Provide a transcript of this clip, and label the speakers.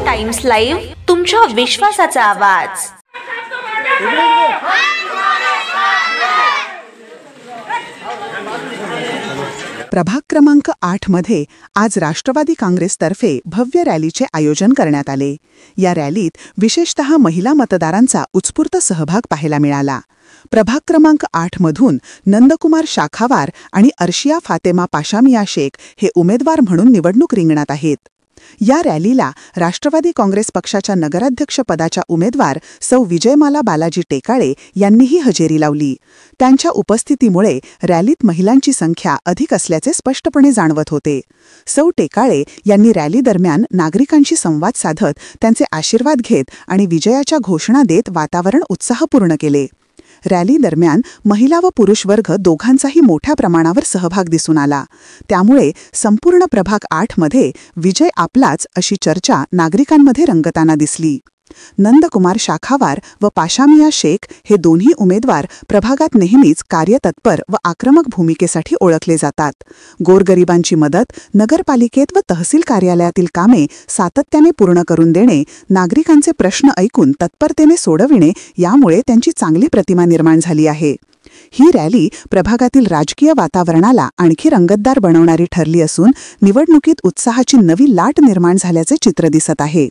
Speaker 1: Times live, तुमच्या विश्वासाचा आवाज।
Speaker 2: प्रभाग क्रमांक 8 मध्ये आज राष्ट्रवादी काँग्रेसतर्फे भव्य रॅलीचे आयोजन करण्यात आले। या रॅलीत विशेषतः महिला मतदारांचा उत्स्फूर्त सहभाग पाहायला मिळाला। प्रभाग क्रमांक 8 मधून नंदकुमार शाखावार आणि अर्शिया फातेमा पाशामिया शेख हे उमेदवार म्हणून निवडणूक रिंगणात आहेत। या रॅलीला राष्ट्रवादी काँग्रेस पक्षाच्या नगराध्यक्षपदाच्या उमेदवार सौ विजयमाला बालाजी टेकाळे यांनीही हजेरी लावली। त्यांच्या उपस्थितीमुळे रॅलीत महिलांची संख्या अधिक असल्याचे स्पष्टपणे जाणवत होते। सौ टेकाळे यांनी रॅली दरम्यान नागरिकांशी संवाद साधत त्यांचे आशीर्वाद घेत आणि विजयाच्या घोषणा देत वातावरण उत्साहपूर्ण केले। रॅली दरम्यान महिला व पुरुष वर्ग दोघांचाही मोठ्या प्रमाणावर सहभाग दिसून आला। त्यामुळे संपूर्ण प्रभाग 8 मध्ये विजय आपलाच अशी चर्चा नागरिकांमध्ये रंगताना दिसली। नंदकुमार शाखावार व पाशामिया शेख हे दोन्ही उमेदवार प्रभागात नेहमीच कार्यतत्पर व आक्रमक भूमिकेसाठी ओळखले जातात। गोरगरिबांची मदत, नगरपालिकेत व तहसील कार्यालयातील कामे सातत्याने पूर्ण करून देणे, नागरिकांचे प्रश्न ऐकून तत्परतेने सोडविणे यामुळे त्यांची चांगली प्रतिमा निर्माण झाली आहे। ही रॅली प्रभागातील राजकीय वातावरणाला आणखी रंगतदार बनवणारी ठरली असून निवडणुकीत उत्साहाची नवी लाट निर्माण झाल्याचे चित्र दिसत आहे।